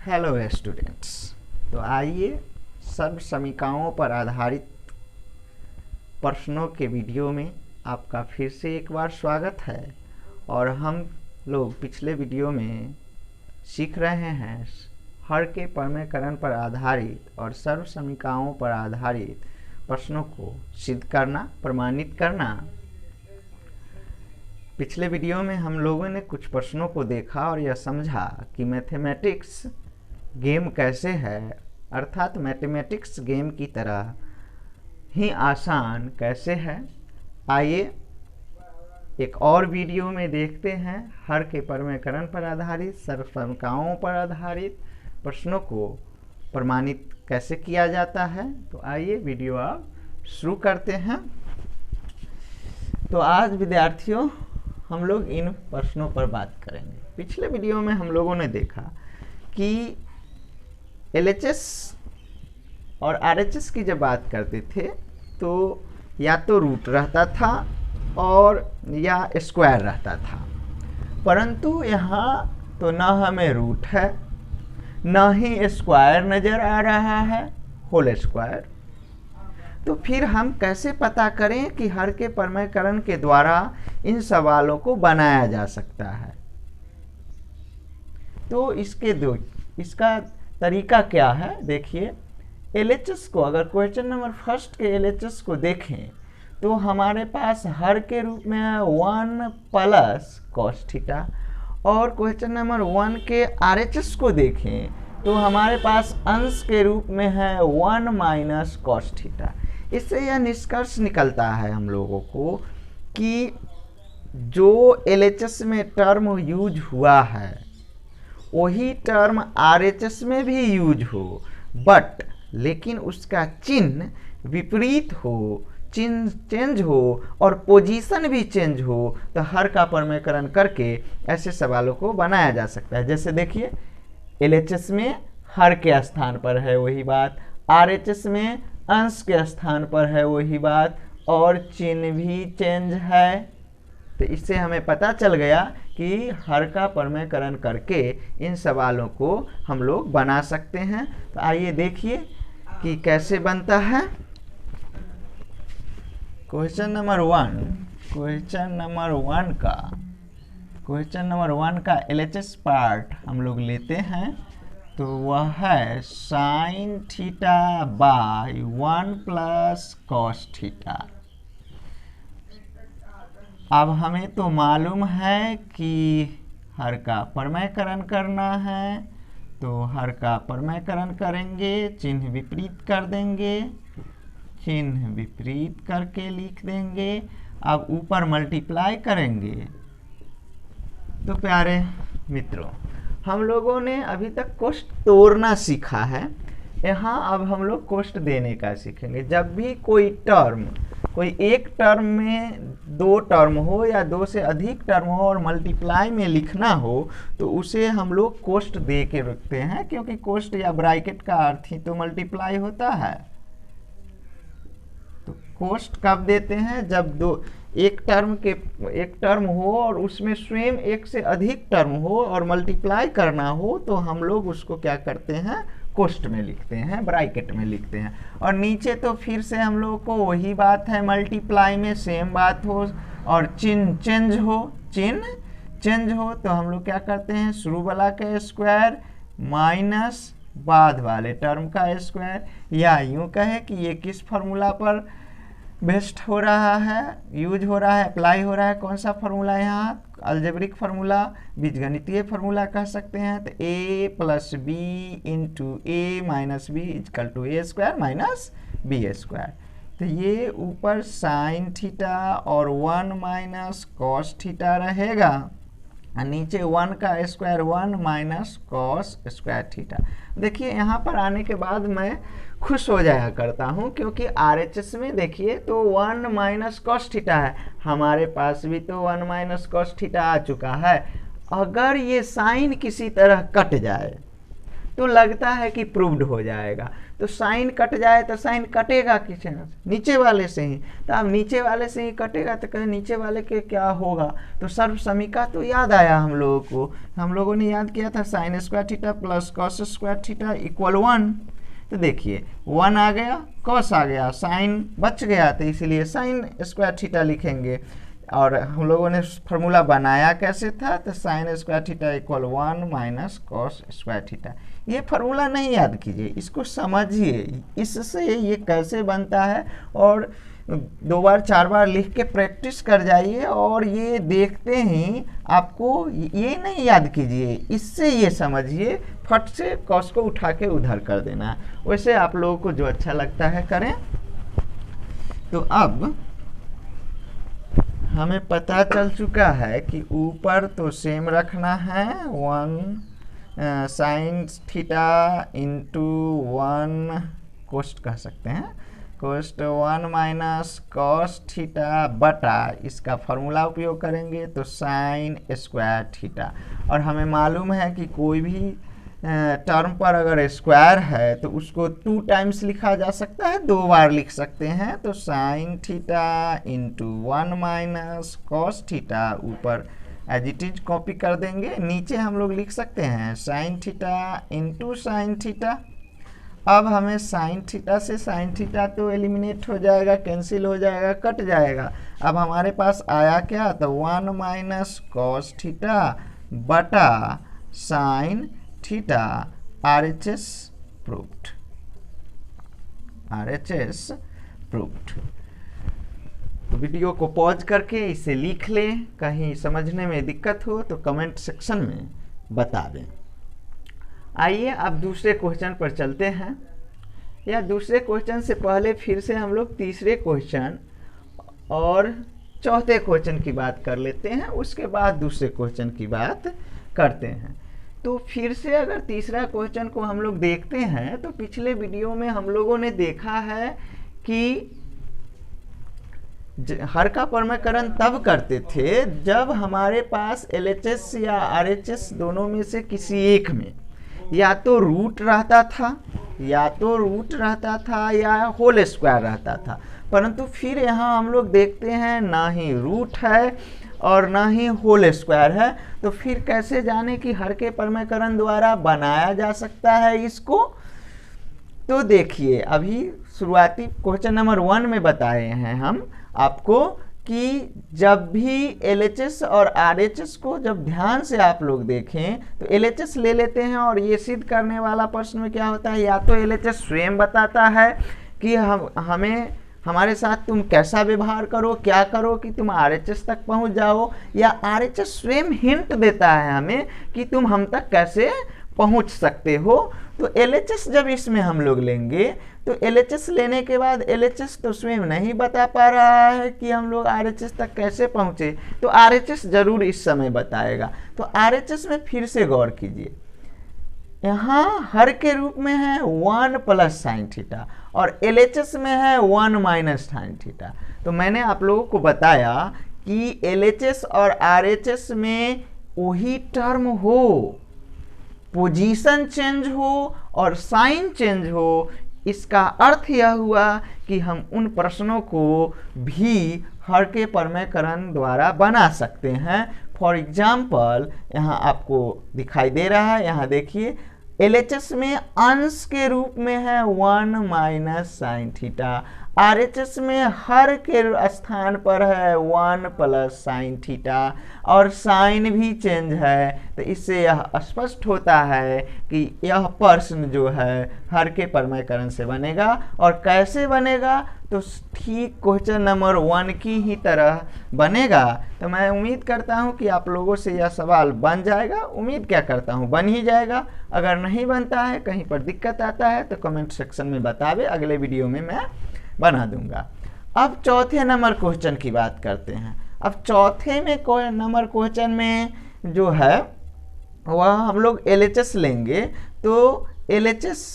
Hello students. तो आइए सर्व समीकरणों पर आधारित प्रश्नों के वीडियो में आपका फिर से एक बार स्वागत है। और हम लोग पिछले वीडियो में सीख रहे हैं हर के प्रमेयकरण पर आधारित और सर्व समीकरणों पर आधारित प्रश्नों को सिद्ध करना, प्रमाणित करना। पिछले वीडियो में हम लोगों ने कुछ प्रश्नों को देखा और यह समझा कि मैथमेटिक्स गेम कैसे है, अर्थात मैथमेटिक्स गेम की तरह ही आसान कैसे है। आइए एक और वीडियो में देखते हैं हर के प्रमेयकरण पर आधारित, सर्व समीकरणों पर आधारित प्रश्नों को प्रमाणित कैसे किया जाता है। तो आइए वीडियो अब शुरू करते हैं। तो आज विद्यार्थियों हम लोग इन प्रश्नों पर बात करेंगे। पिछले वीडियो में हम लोगों ने देखा कि एलएचएस और आरएचएस की जब बात करते थे तो या तो रूट रहता था और या स्क्वायर रहता था, परंतु यहाँ तो ना हमें रूट है ना ही स्क्वायर नज़र आ रहा है, होल स्क्वायर। तो फिर हम कैसे पता करें कि हर के प्रमेयकरण के द्वारा इन सवालों को बनाया जा सकता है। तो इसका तरीका क्या है, देखिए। एलएचएस को, अगर क्वेश्चन नंबर फर्स्ट के एलएचएस को देखें तो हमारे पास हर के रूप में है 1 प्लस कॉस थीटा, और क्वेश्चन नंबर 1 के आरएचएस को देखें तो हमारे पास अंश के रूप में है 1 माइनस कॉस थीटा। इससे यह निष्कर्ष निकलता है हम लोगों को कि जो एलएचएस में टर्म यूज हुआ है वही टर्म आरएचएस में भी यूज हो, बट लेकिन उसका चिन्ह विपरीत हो, चिन्ह चेंज हो और पोजीशन भी चेंज हो, तो हर का प्रमेयकरण करके ऐसे सवालों को बनाया जा सकता है। जैसे देखिए, एलएचएस में हर के स्थान पर है वही बात, आरएचएस में अंश के स्थान पर है वही बात, और चिन्ह भी चेंज है। तो इससे हमें पता चल गया कि हर का प्रमेयकरण करके इन सवालों को हम लोग बना सकते हैं। तो आइए देखिए कि कैसे बनता है। क्वेश्चन नंबर 1 का एलएचएस पार्ट हम लोग लेते हैं। तो वह है sine theta by 1 plus cos theta. अब हमें तो मालूम है कि हर का प्रमेयकरण करना है, तो हर का प्रमेयकरण करेंगे, चिन्ह विपरीत कर देंगे, चिन्ह विपरीत करके लिख देंगे। अब ऊपर मल्टीप्लाई करेंगे। तो प्यारे मित्रों, हम लोगों ने अभी तक कोष्ठ तोड़ना सीखा है, यहाँ अब हम लोग कोष्ठ देने का सीखेंगे। जब भी कोई एक टर्म में 2 टर्म हो या 2 से अधिक टर्म हो और मल्टीप्लाई में लिखना हो तो उसे हम लोग कोष्ठ दे के रखते हैं, क्योंकि कोष्ठ या ब्रैकेट का अर्थ ही तो मल्टीप्लाई होता है। तो कोष्ठ कब देते हैं, जब एक टर्म हो और उसमें स्वयं एक से अधिक टर्म हो और मल्टीप्लाई करना हो, तो हम लोग उसको क्या करते हैं, कोष्ठ में लिखते हैं, ब्रैकेट में लिखते हैं। और नीचे तो फिर से हम लोग को वही बात है, मल्टीप्लाई में सेम बात हो और चिन्ह चेंज हो तो हम लोग क्या करते हैं, शुरू वाला का स्क्वायर माइनस बाद वाले टर्म का स्क्वायर। या यूँ कहे कि ये किस फॉर्मूला पर बेस्ट हो रहा है, यूज हो रहा है, अप्लाई हो रहा है, कौन सा फॉर्मूला है यहाँ, अलजेब्रिक फार्मूला, बीजगणितीय फार्मूला कह सकते हैं। तो a plus b into a minus b equal to a square minus b square. तो ये ऊपर साइन थीटा और 1 माइनस कॉस थीटा रहेगा, और नीचे 1 का square 1 minus cos square theta. देखिए यहाँ पर आने के बाद मैं खुश हो जाया करता हूँ, क्योंकि आरएचएस में देखिए तो 1 माइनस कॉस थीटा है, हमारे पास भी तो 1 माइनस कॉस थीटा आ चुका है। अगर ये साइन किसी तरह कट जाए तो लगता है कि प्रूव्ड हो जाएगा। तो साइन कट जाए तो साइन कटेगा किसे, नीचे वाले से ही। तो अब नीचे वाले से ही कटेगा तो कहे नीचे वाले के क्या होगा, तो सर्व समीका तो याद आया हम लोगों को, हम लोगों ने याद किया था sign square theta plus cos square theta equal 1। तो देखिए 1 आ गया, कॉस आ गया, साइन बच गया, तो इसीलिए साइन स्क्वायर थीटा लिखेंगे। और हम लोगों ने फार्मूला बनाया कैसे था, तो sine square theta equal 1 minus cos square theta. ये फार्मूला नहीं याद कीजिए, इसको समझिए, इससे ये कैसे बनता है, और 2 बार 4 बार लिख के प्रैक्टिस कर जाइए, और ये देखते ही आपको ये नहीं याद कीजिए, इससे ये समझिए, फट से कॉस को उठा के उधर कर देना। वैसे आप लोगों को जो अच्छा लगता है करें। तो अब हमें पता चल चुका है कि ऊपर तो सेम रखना है, 1 साइन थीटा इंटू 1 कोस्ट कह सकते हैं, कोस्ट 1 माइनस कॉस थीटा बटा इसका फॉर्मूला उपयोग करेंगे तो साइन स्क्वायर थीटा। और हमें मालूम है कि कोई भी टर्म पर अगर स्क्वायर है तो उसको 2 टाइम्स लिखा जा सकता है, 2 बार लिख सकते हैं। तो sine theta into 1 minus cos theta ऊपर एज इट इज कॉपी कर देंगे, नीचे हम लोग लिख सकते हैं sine theta into sine theta. अब हमें साइन थीटा से साइन थीटा तो एलिमिनेट हो जाएगा, कैंसिल हो जाएगा, कट जाएगा। अब हमारे पास आया क्या, तो 1 माइनस कॉस थीटा बटा sine theta, RHS proved, RHS proved. तो वीडियो को पॉज करके इसे लिख लें, कहीं समझने में दिक्कत हो तो कमेंट सेक्शन में बता दें। आइए अब दूसरे क्वेश्चन पर चलते हैं, या दूसरे क्वेश्चन से पहले फिर से हम लोग तीसरे क्वेश्चन और चौथे क्वेश्चन की बात कर लेते हैं, उसके बाद दूसरे क्वेश्चन की बात करते हैं। तो फिर से अगर तीसरा क्वेश्चन को हम लोग देखते हैं, तो पिछले वीडियो में हम लोगों ने देखा है कि हर का परमकरण तब करते थे जब हमारे पास LHS या RHS दोनों में से किसी एक में या तो रूट रहता था, या होल स्क्वायर रहता था। परंतु फिर यहाँ हम लोग देखते हैं ना ही रूट है और ना ही होल स्क्वायर है, तो फिर कैसे जाने कि हर के परमकरण द्वारा बनाया जा सकता है इसको। तो देखिए अभी शुरुआती क्वेश्चन नंबर 1 में बताए हैं हम आपको कि जब भी LHS और RHS को जब ध्यान से आप लोग देखें तो LHS ले लेते हैं, और ये सिद्ध करने वाला प्रश्न में क्या होता है, या तो LHS स्वयं बताता है कि हमें हमारे साथ तुम कैसा व्यवहार करो, क्या करो कि तुम RHS तक पहुंच जाओ, या RHS स्वयं हिंट देता है हमें कि तुम हम तक कैसे पहुंच सकते हो। तो LHS जब इसमें हम लोग लेंगे तो LHS लेने के बाद LHS तो स्वयं नहीं बता पा रहा है कि हम लोग RHS तक कैसे पहुंचे, तो RHS जरूर इस समय बताएगा। तो RHS में फिर से गौर कीजिए, यहाँ हर के रूप में है 1 प्लस साइन थीटा और LHS में है 1 माइनस साइन थीटा। तो मैंने आप लोगों को बताया कि LHS और RHS में वही टर्म हो, पोजीशन चेंज हो और साइन चेंज हो, इसका अर्थ यह हुआ कि हम उन प्रश्नों को भी हर के परमकरण द्वारा बना सकते हैं। फॉर एग्जाम्पल यहाँ आपको दिखाई दे रहा है, यहाँ देखिए LHS में अंश के रूप में है 1 माइनस साइन थीटा, RHS में हर के स्थान पर है 1 प्लस साइन थीटा, और साइन भी चेंज है। तो इससे यह स्पष्ट होता है कि यह प्रश्न जो है हर के परमकरण से बनेगा। और कैसे बनेगा, तो ठीक क्वेश्चन नंबर 1 की ही तरह बनेगा। तो मैं उम्मीद करता हूं कि आप लोगों से यह सवाल बन जाएगा, उम्मीद क्या करता हूं बन ही जाएगा। अगर नहीं बनता है, कहीं पर दिक्कत आता है तो कमेंट सेक्शन में बतावे, अगले वीडियो में मैं बना दूंगा। अब चौथे नंबर क्वेश्चन की बात करते हैं। अब चौथे में नंबर क्वेश्चन में जो है वह हम लोग LHS लेंगे। तो LHS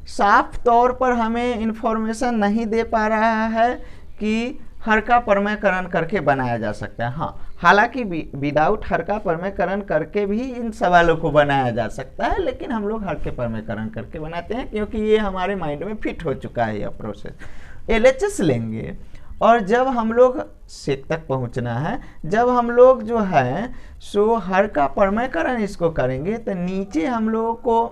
साफ तौर पर हमें इंफॉर्मेशन नहीं दे पा रहा है कि हर का परमकरण करके बनाया जा सकता है। हाँ, हालांकि विदाउट हर का परमेयकरण करके भी इन सवालों को बनाया जा सकता है, लेकिन हम लोग हर के परमेयकरण करके बनाते हैं क्योंकि ये हमारे माइंड में फिट हो चुका है यह प्रोसेस। एलएचएस लेंगे और जब हम लोग सेक तक पहुंचना है, जब हम लोग जो है सो हर का परमेयकरण इसको करेंगे तो नीचे हम लोगों को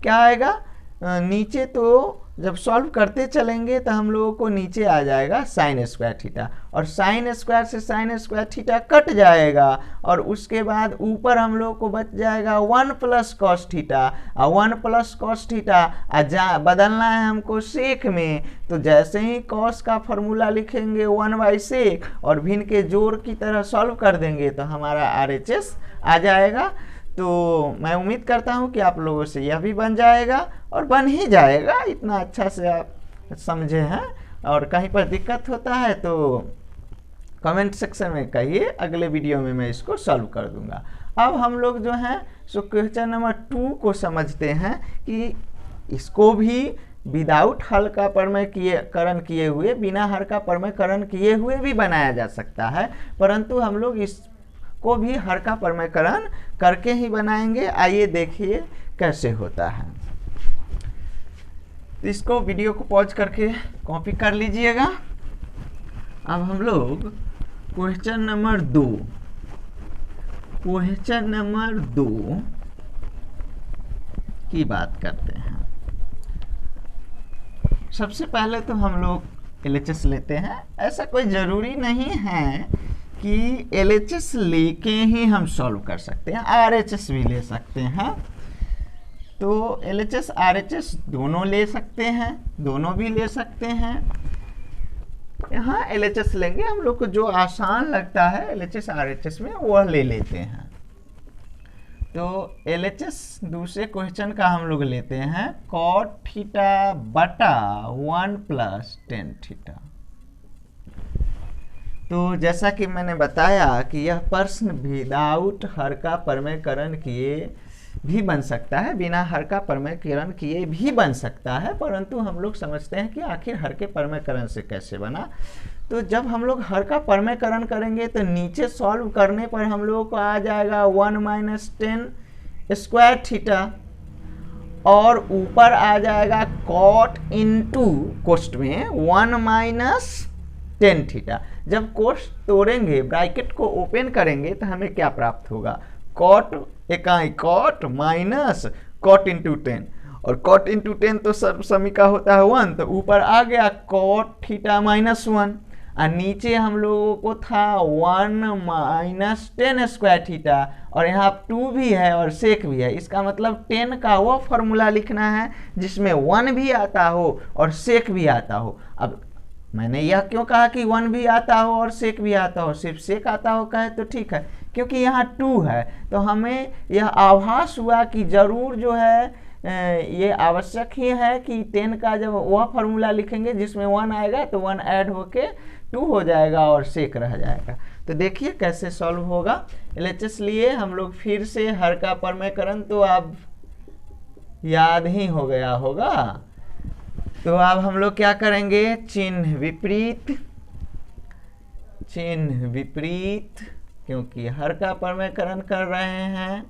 क्या आएगा, नीचे तो जब सॉल्व करते चलेंगे तो हम लोगों को नीचे आ जाएगा साइन स्क्वायर थीटा, और साइन स्क्वायर से साइन स्क्वायर थीटा कट जाएगा, और उसके बाद ऊपर हम लोग को बच जाएगा 1 प्लस कॉस थीटा, और 1 प्लस कॉस थीटा बदलना है हमको सेक में, तो जैसे ही कॉस का फॉर्मूला लिखेंगे 1/sec और भिन्न के जोड़ की तरह सॉल्व कर देंगे तो हमारा आरएचएस आ जाएगा। तो मैं उम्मीद करता हूँ कि आप लोगों से यह भी बन जाएगा और बन ही जाएगा, इतना अच्छा से आप समझे हैं। और कहीं पर दिक्कत होता है तो कमेंट सेक्शन में कहिए, अगले वीडियो में मैं इसको सॉल्व कर दूंगा। अब हम लोग जो हैं सो क्वेश्चन नंबर 2 को समझते हैं कि इसको भी विदाउट हल का परमेयकरण किए हुए, बिना हर का परमेयकरण किए हुए भी बनाया जा सकता है, परंतु हम लोग इसको भी हर का परमेयकरण करके ही बनाएंगे। आइए देखिए कैसे होता है। तो इसको वीडियो को पॉज करके कॉपी कर लीजिएगा। अब हम लोग क्वेश्चन नंबर 2 की बात करते हैं। सबसे पहले तो हम लोग एलएचएस लेते हैं। ऐसा कोई ज़रूरी नहीं है कि एलएचएस लेके ही हम सॉल्व कर सकते हैं, आरएचएस भी ले सकते हैं। तो एलएचएस आरएचएस दोनों ले सकते हैं, दोनों भी ले सकते हैं। यहाँ एलएचएस लेंगे, हम लोग को जो आसान लगता है एलएचएस आरएचएस में वह ले लेते हैं। तो एलएचएस दूसरे क्वेश्चन का हम लोग लेते हैं cot थीटा बटा 1 प्लस टेन थीटा। तो जैसा कि मैंने बताया कि यह प्रश्न विदाउट हर का परमेयकरण किए भी बन सकता है, बिना हर का परमेयकरण किए भी बन सकता है, परंतु हम लोग समझते हैं कि आखिर हर के परमेयकरण से कैसे बना। तो जब हम लोग हर का परमेयकरण करेंगे तो नीचे सॉल्व करने पर हम लोगों को आ जाएगा 1 माइनस टेन स्क्वायर थीटा, और ऊपर आ जाएगा कॉट इंटू कोष्ट में 1 माइनस टेन थीटा। जब कोष्ट तोड़ेंगे, ब्रैकेट को ओपन करेंगे तो हमें क्या प्राप्त होगा, कॉट इकाई कॉट माइनस कॉट इंटू 10, और कॉट इंटू 10 तो सब समी का होता है 1, तो ऊपर आ गया कॉट थीटा माइनस 1, और नीचे हम लोगों को था 1 माइनस टेन स्क्वायर थीटा, और यहाँ 2 भी है और सेक भी है। इसका मतलब 10 का वो फॉर्मूला लिखना है जिसमें 1 भी आता हो और सेक भी आता हो। अब मैंने यह क्यों कहा कि 1 भी आता हो और सेक भी आता हो, सिर्फ सेक आता हो कहे तो ठीक है, क्योंकि यहाँ 2 है तो हमें यह आभास हुआ कि ज़रूर जो है ये आवश्यक ही है कि 10 का जब वह फार्मूला लिखेंगे जिसमें 1 आएगा तो 1 ऐड होके 2 हो जाएगा और सेक रह जाएगा। तो देखिए कैसे सॉल्व होगा। एलएचएस लिए हम लोग फिर से हर का परमेयकरण तो अब याद ही हो गया होगा। तो अब हम लोग क्या करेंगे, चिन्ह विपरीत, क्योंकि हर का परमेयकरण कर रहे हैं।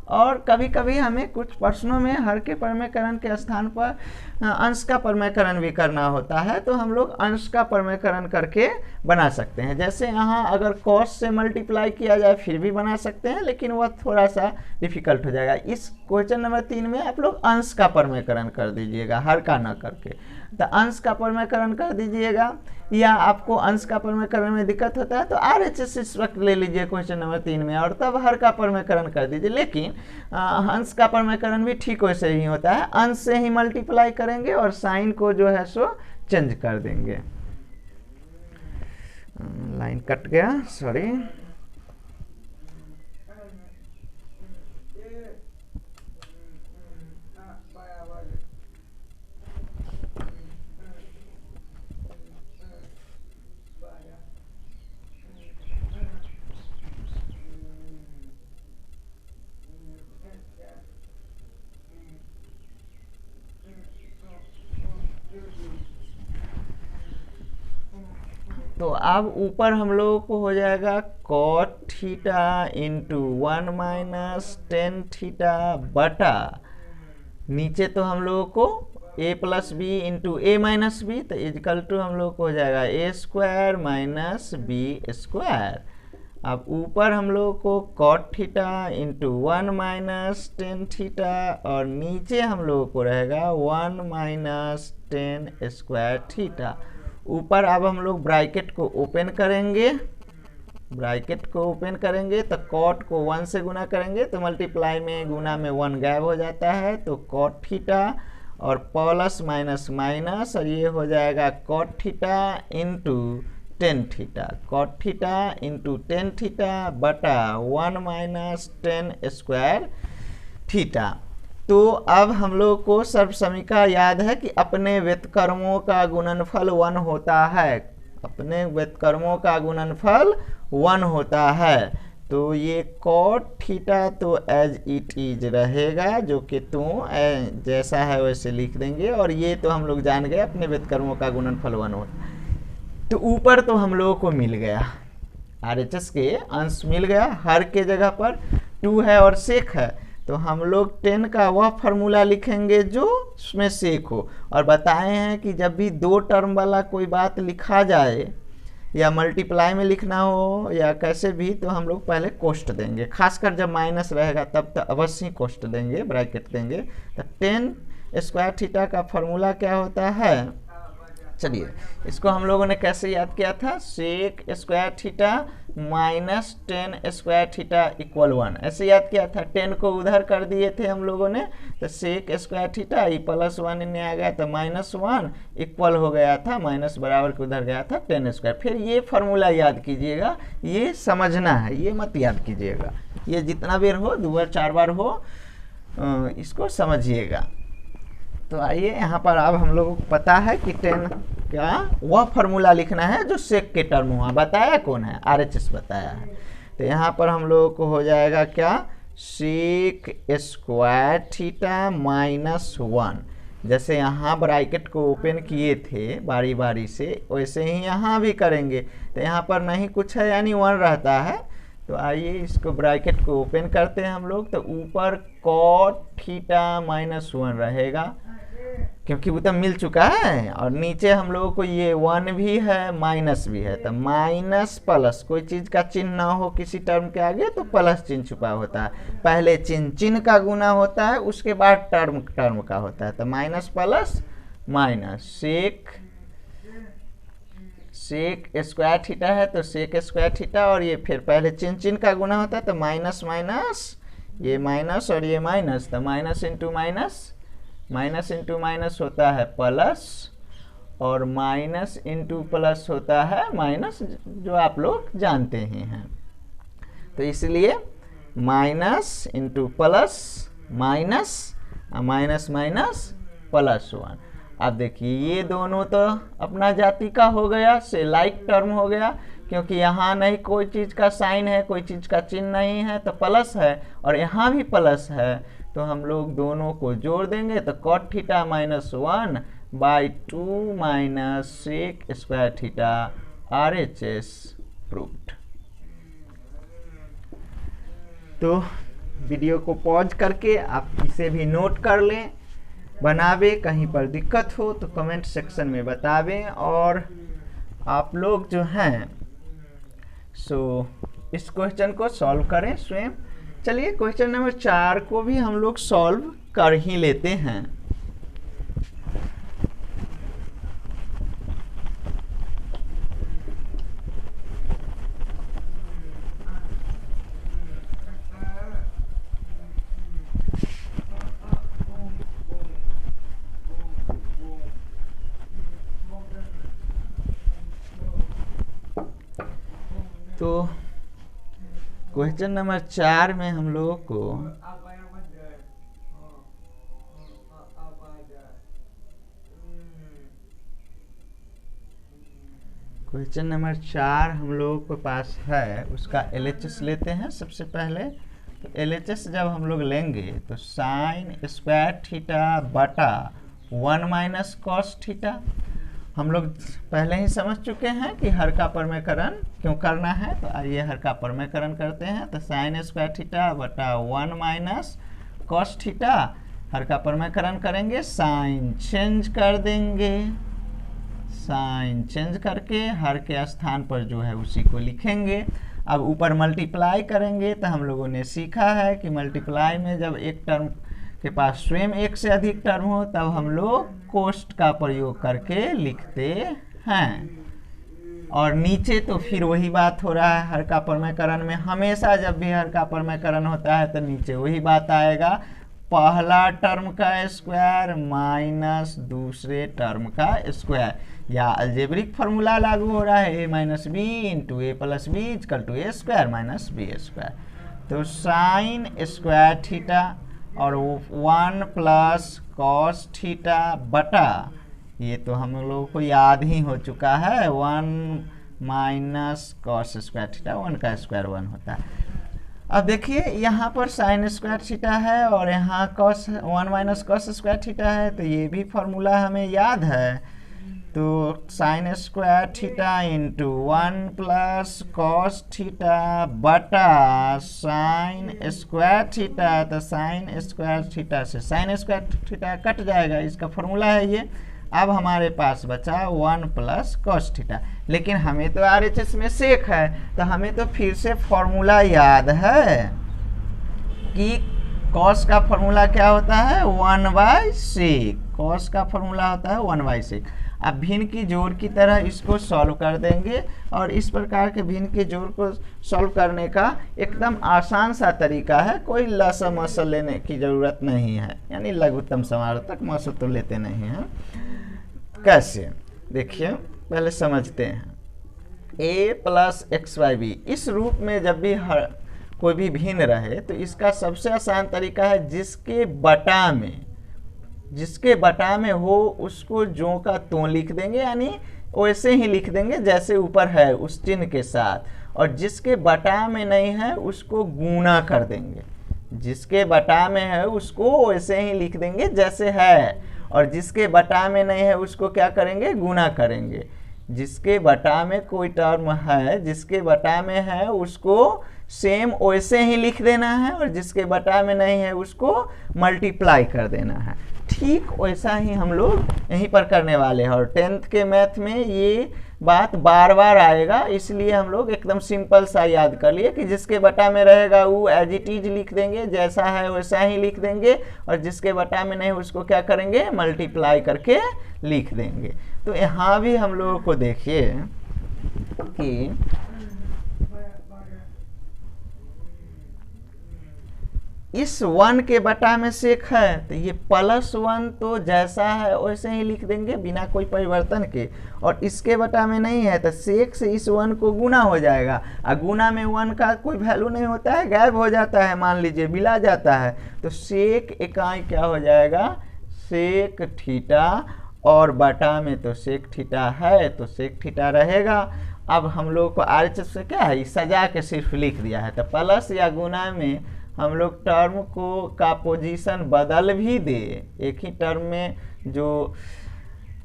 और कभी कभी हमें कुछ प्रश्नों में हर के परमेयकरण के स्थान पर अंश का परमेयकरण भी करना होता है, तो हम लोग अंश का परमेयकरण करके बना सकते हैं। जैसे यहाँ अगर कॉस से मल्टीप्लाई किया जाए फिर भी बना सकते हैं, लेकिन वह थोड़ा सा डिफिकल्ट हो जाएगा। इस क्वेश्चन नंबर 3 में आप लोग अंश का परमेयकरण कर दीजिएगा, हर का ना करके। तो अंश का परमेयकरण कर दीजिएगा, या आपको अंश का परमेयकरण में दिक्कत होता है तो आरएचएस इस वक्त ले लीजिए क्वेश्चन नंबर 3 में, और तब हर का परमेयकरण कर दीजिए। लेकिन अंश का परमेयकरण भी ठीक वैसे ही होता है, अंश से ही मल्टीप्लाई करेंगे और साइन को जो है सो चेंज कर देंगे। लाइन कट गया, सॉरी। तो तो अब ऊपर हम लोगों को हो जाएगा cot theta into 1 minus tan theta बटा, नीचे तो हम लोगों को a plus b into a minus b, तो इजकल टू हम लोग को हो जाएगा a square minus b square. अब ऊपर हम लोग को cot theta into 1 minus tan theta, और नीचे हम लोग को रहेगा 1 माइनस टेन स्क्वायर थीटा। ऊपर अब हम लोग ब्रैकेट को ओपन करेंगे, तो cot को 1 से गुना करेंगे तो मल्टीप्लाई में गुना में 1 गायब हो जाता है, तो cot थीटा और प्लस माइनस माइनस, और ये हो जाएगा cot theta into tan theta, cot theta into ten theta बटा 1 माइनस टेन स्क्वायर थीटा। तो अब हम लोग को सर्वसमीका याद है कि अपने व्युत्क्रमों का गुणनफल 1 होता है, अपने व्युत्क्रमों का गुणनफल 1 होता है। तो ये cot थीटा तो एज इट इज रहेगा, जो कि जैसा है वैसे लिख देंगे, और ये तो हम लोग जान गए अपने व्युत्क्रमों का गुणनफल 1 होता है। तो ऊपर तो हम लोगों को मिल गया, RHS के अंश मिल गया, हर के जगह पर 2 है और सेक है, तो हम लोग 10 का वह फार्मूला लिखेंगे जो उसमें सेक हो। और बताए हैं कि जब भी 2 टर्म वाला कोई बात लिखा जाए या मल्टीप्लाई में लिखना हो या कैसे भी, तो हम लोग पहले कोष्ट देंगे, खासकर जब माइनस रहेगा तब तो अवश्य कोष्ट देंगे, ब्रैकेट देंगे। तो 10 स्क्वायर थीटा का फार्मूला क्या होता है, चलिए इसको हम लोगों ने कैसे याद किया था, sec square theta minus 10 square theta equal 1, ऐसे याद किया था। 10 को उधर कर दिए थे हम लोगों ने, तो सेक स्क्वायर थीटा ई प्लस 1 इन्हें आ गया, तो -1 इक्वल हो गया था, माइनस बराबर के उधर गया था 10 स्क्वायर। फिर ये फार्मूला याद कीजिएगा, ये समझना है, ये मत याद कीजिएगा, ये जितना बार हो 2 बार 4 बार हो इसको समझिएगा। तो आइए यहाँ पर अब हम लोगों को पता है कि 10 का वह फार्मूला लिखना है जो सेक के टर्म हुआ, बताया कौन है, RHS बताया है। तो यहाँ पर हम लोगों को हो जाएगा क्या, सेक स्क्वायर थीटा माइनस 1, जैसे यहाँ ब्रैकेट को ओपन किए थे बारी बारी से, वैसे ही यहाँ भी करेंगे। तो यहाँ पर नहीं कुछ है यानी 1 रहता है, तो आइए इसको ब्रैकेट को ओपन करते हैं हम लोग। तो ऊपर cot थीटा माइनस 1 रहेगा, क्योंकि वो तो मिल चुका है, और नीचे हम लोगों को ये 1 भी है माइनस भी है, तो माइनस प्लस, कोई चीज़ का चिन्ह ना हो किसी टर्म के आगे तो प्लस चिन्ह छुपा होता है, पहले चिन्ह का गुना होता है, उसके बाद टर्म का होता है। तो minus plus minus, sec square theta है तो सेक स्क्वायर थीटा, और ये फिर पहले चिन्ह का गुना होता है, तो माइनस माइनस, ये माइनस और ये माइनस, तो माइनस इंटू माइनस होता है प्लस, और माइनस इंटू प्लस होता है माइनस, जो आप लोग जानते ही हैं। तो इसलिए minus into plus minus, minus minus plus 1। अब देखिए ये दोनों तो अपना जाति का हो गया, से लाइक टर्म हो गया, क्योंकि यहाँ नहीं कोई चीज़ का साइन है, कोई चीज़ का चिन्ह नहीं है, तो प्लस है, और यहाँ भी प्लस है, तो हम लोग दोनों को जोड़ देंगे, तो cot theta minus 1 by 2 minus sec square theta, RHS proved. तो वीडियो को पॉज करके आप इसे भी नोट कर लें, बनावे, कहीं पर दिक्कत हो तो कमेंट सेक्शन में बतावें, और आप लोग जो हैं सो इस क्वेश्चन को सॉल्व करें स्वयं। चलिए क्वेश्चन नंबर 4 को भी हम लोग सॉल्व कर ही लेते हैं। तो क्वेश्चन नंबर 4 में हम लोगों को क्वेश्चन नंबर 4 हम लोगों के पास है, उसका LHS लेते हैं सबसे पहले। तो LHS जब हम लोग लेंगे तो साइन स्क्वायर थीटा बटा 1 माइनस कॉस थीटा, हम लोग पहले ही समझ चुके हैं कि हर का परमेकरण क्यों करना है। तो आइए हर का परमेकरण करते हैं। तो साइन स्क्वायर थीटा बटा 1 माइनस कॉस थीटा, हर का परमेकरण करेंगे, साइन चेंज कर देंगे, साइन चेंज करके हर के स्थान पर जो है उसी को लिखेंगे। अब ऊपर मल्टीप्लाई करेंगे। तो हम लोगों ने सीखा है कि मल्टीप्लाई में जब एक टर्म के पास स्वयं एक से अधिक टर्म हो तब हम लोग कोष्ट का प्रयोग करके लिखते हैं। और नीचे तो फिर वही बात हो रहा है, हर का परमेकरण में हमेशा जब भी हर का परमेकरण होता है तो नीचे वही बात आएगा, पहला टर्म का स्क्वायर माइनस दूसरे टर्म का स्क्वायर, या अलजेब्रिक फार्मूला लागू हो रहा है, a minus b into a plus b equal to a square minus b square. तो साइन स्क्वायर थीटा और 1 प्लस कॉस थीटा बटा, ये तो हम लोगों को याद ही हो चुका है, 1 माइनस कॉस स्क्वायर थीटा, 1 का स्क्वायर 1 होता है। अब देखिए यहाँ पर साइन स्क्वायर थीटा है और यहाँ cos 1 minus cos square theta है, तो ये भी फॉर्मूला हमें याद है। तो sine square theta into 1 plus cos theta बटा साइन स्क्वायर थीटा, तो साइन स्क्वायर थीटा से साइन स्क्वायर थीटा कट जाएगा, इसका फॉर्मूला है ये। अब हमारे पास बचा 1 प्लस कॉस थीटा, लेकिन हमें तो RHS में सेक है, तो हमें तो फिर से फॉर्मूला याद है कि कॉस का फॉर्मूला क्या होता है, 1/sec, कॉस का फॉर्मूला होता है 1/sec। अब भिन्न की जोड़ की तरह इसको सॉल्व कर देंगे, और इस प्रकार के भिन्न के जोड़ को सॉल्व करने का एकदम आसान सा तरीका है, कोई लसा मसल लेने की ज़रूरत नहीं है, यानी लघुत्तम समारोह तक मसल तो लेते नहीं हैं। कैसे, देखिए पहले समझते हैं। a plus x y b, इस रूप में जब भी कोई भी भिन्न रहे तो इसका सबसे आसान तरीका है जिसके बटा में हो उसको जो का तो लिख देंगे, यानी वैसे ही लिख देंगे जैसे ऊपर है उस चिन्ह के साथ, और जिसके बटा में नहीं है उसको गुना कर देंगे, जिसके बटा में है उसको वैसे ही लिख देंगे जैसे है, और जिसके बटा में नहीं है उसको क्या करेंगे, गुना करेंगे। जिसके बटा में कोई टर्म है, जिसके बटा में है उसको सेम वैसे ही लिख देना है, और जिसके बटा में नहीं है उसको मल्टीप्लाई कर देना है। ठीक वैसा ही हम लोग यहीं पर करने वाले हैं, और 10th के मैथ में ये बात बार बार आएगा, इसलिए हम लोग एकदम सिंपल सा याद कर लिए कि जिसके बटा में रहेगा वो एज इट इज लिख देंगे, जैसा है वैसा ही लिख देंगे, और जिसके बटा में नहीं उसको क्या करेंगे, मल्टीप्लाई करके लिख देंगे। तो यहाँ भी हम लोगों को देखिए कि इस 1 के बटा में सेक है, तो ये +1 तो जैसा है वैसे ही लिख देंगे बिना कोई परिवर्तन के, और इसके बटा में नहीं है तो सेक से इस 1 को गुना हो जाएगा, और गुना में 1 का कोई वैल्यू नहीं होता है, गायब हो जाता है, मान लीजिए बिला जाता है, तो सेक इकाई क्या हो जाएगा, सेक थीटा, और बटा में तो सेक थीटा है तो सेक थीटा रहेगा। अब हम लोग को RHS से क्या है, सजा के सिर्फ लिख दिया है, तो प्लस या गुना में हम लोग टर्म को का पोजीशन बदल भी दे, एक ही टर्म में जो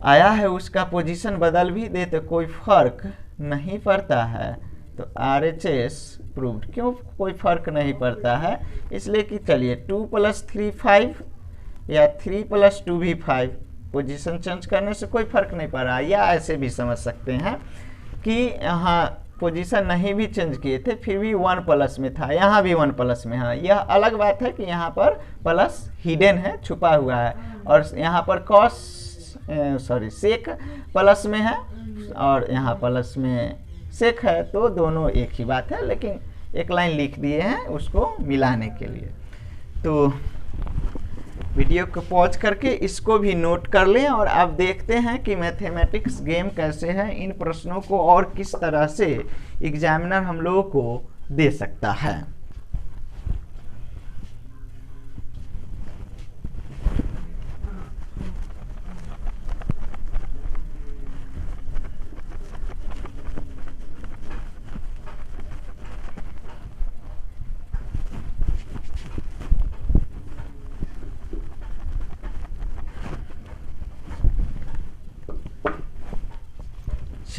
आया है उसका पोजीशन बदल भी दे तो कोई फर्क नहीं पड़ता है। तो RHS प्रूव्ड, क्यों कोई फर्क नहीं पड़ता है, इसलिए कि चलिए 2 + 3 5 या 3 + 2 भी 5, पोजीशन चेंज करने से कोई फर्क नहीं पड़ रहा। या ऐसे भी समझ सकते हैं कि यहाँ पोजीशन नहीं भी चेंज किए थे फिर भी 1 प्लस में था, यहाँ भी 1 प्लस में है। यह अलग बात है कि यहाँ पर प्लस हिडन है, छुपा हुआ है, और यहाँ पर सेक प्लस में है और यहाँ प्लस में सेक है, तो दोनों एक ही बात है, लेकिन एक लाइन लिख दिए हैं उसको मिलाने के लिए। तो वीडियो को पॉज करके इसको भी नोट कर लें, और अब देखते हैं कि मैथमेटिक्स गेम कैसे है, इन प्रश्नों को और किस तरह से एग्जामिनर हम लोगों को दे सकता है।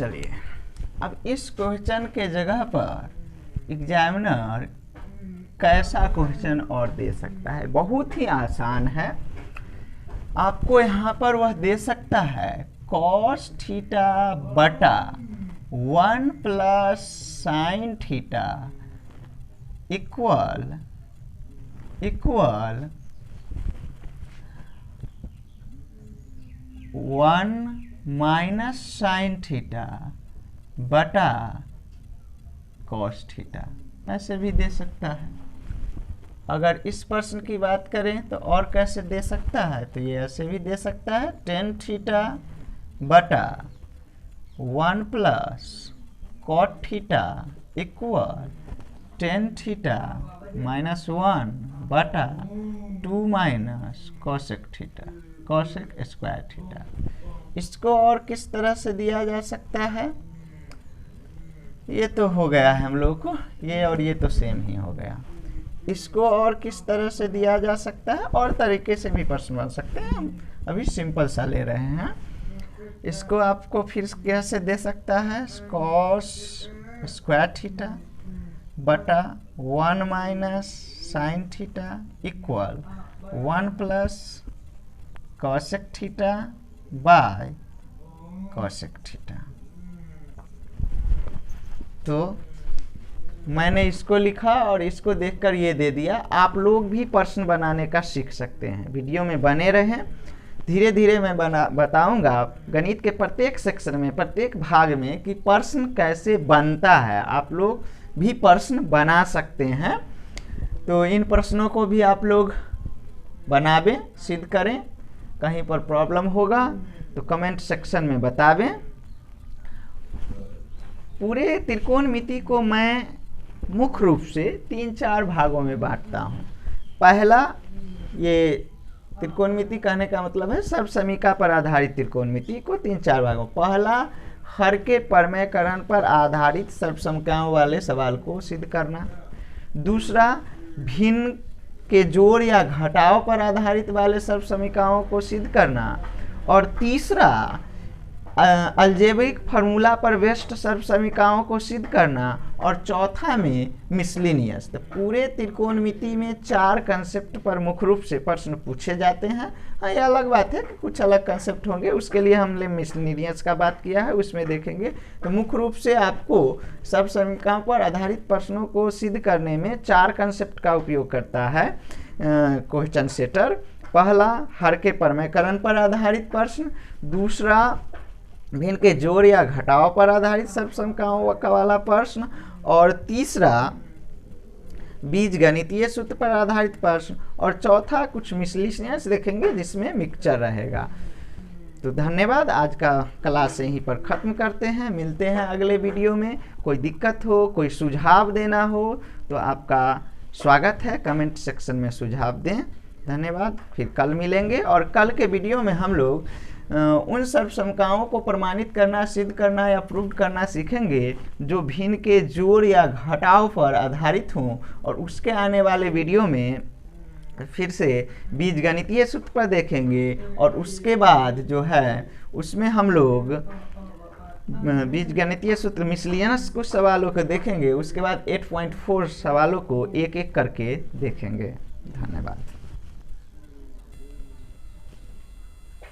चलिए अब इस क्वेश्चन के जगह पर एग्जामिनर कैसा क्वेश्चन और दे सकता है। बहुत ही आसान है। आपको यहाँ पर वह दे सकता है कॉस थीटा बटा 1 plus sine theta equal 1 minus sine theta बटा कॉस थीटा, ऐसे भी दे सकता है। अगर इस प्रश्न की बात करें तो और कैसे दे सकता है, तो ये ऐसे भी दे सकता है टेन थीटा बटा 1 plus cot theta equal tan theta minus 1 बटा 2 minus cosec theta, cosec square theta. इसको और किस तरह से दिया जा सकता है, ये तो हो गया है हम लोग को, ये और ये तो सेम ही हो गया। इसको और किस तरह से दिया जा सकता है, और तरीके से भी प्रश्न बन सकते हैं, हम अभी सिंपल सा ले रहे हैं। इसको आपको फिर कैसे दे सकता है, कॉस स्क्वायर थीटा बटा 1 minus sine theta equal 1 plus cosec theta by cosec theta. तो मैंने इसको लिखा और इसको देखकर ये दे दिया। आप लोग भी प्रश्न बनाने का सीख सकते हैं। वीडियो में बने रहें, धीरे धीरे मैं बताऊंगा गणित के प्रत्येक सेक्शन में, प्रत्येक भाग में कि प्रश्न कैसे बनता है। आप लोग भी प्रश्न बना सकते हैं। तो इन प्रश्नों को भी आप लोग बनावें, सिद्ध करें। कहीं पर प्रॉब्लम होगा तो कमेंट सेक्शन में बतावें। पूरे त्रिकोणमिति को मैं मुख्य रूप से 3-4 भागों में बांटता हूँ। पहला, ये त्रिकोणमिति कहने का मतलब है सब समीकरण पर आधारित त्रिकोणमिति को 3-4 भागों। पहला, हर के प्रमेयकरण पर आधारित सर्वसमीकरणों वाले सवाल को सिद्ध करना। दूसरा, भिन्न के जोड़ या घटाव पर आधारित वाले सर्वसमीकरणों को सिद्ध करना। और तीसरा, अलजेब्रिक फार्मूला पर बेस्ड सर्वसमीकरणों को सिद्ध करना। और चौथा में मिसलिनियस। तो पूरे त्रिकोणमिति में 4 कंसेप्ट पर मुख्य रूप से प्रश्न पूछे जाते हैं। हाँ, ये अलग बात है कि कुछ अलग कंसेप्ट होंगे, उसके लिए हमने मिसलिनियस का बात किया है, उसमें देखेंगे। तो मुख्य रूप से आपको सर्वसमीकरणों पर आधारित प्रश्नों को सिद्ध करने में 4 कंसेप्ट का उपयोग करता है क्वेश्चन सेटर। पहला, हर के प्रमेयकरण पर आधारित प्रश्न। दूसरा, भिन्न के जोड़ या घटाव पर आधारित सर्वसमीकरणों का वाला प्रश्न। और तीसरा, बीजगणितीय सूत्र पर आधारित प्रश्न। और चौथा, कुछ मिसलिनियस देखेंगे जिसमें मिक्सचर रहेगा। तो धन्यवाद। आज का क्लास यहीं पर ख़त्म करते हैं। मिलते हैं अगले वीडियो में। कोई दिक्कत हो, कोई सुझाव देना हो तो आपका स्वागत है, कमेंट सेक्शन में सुझाव दें। धन्यवाद। फिर कल मिलेंगे और कल के वीडियो में हम लोग उन सर्वसमीकरणों को प्रमाणित करना, सिद्ध करना या प्रूव करना सीखेंगे जो भिन्न के जोड़ या घटाव पर आधारित हों। और उसके आने वाले वीडियो में फिर से बीजगणितीय सूत्र पर देखेंगे। और उसके बाद जो है उसमें हम लोग बीजगणितीय सूत्र मिसलिनियस कुछ सवालों को देखेंगे। उसके बाद 8.4 सवालों को एक एक करके देखेंगे। धन्यवाद।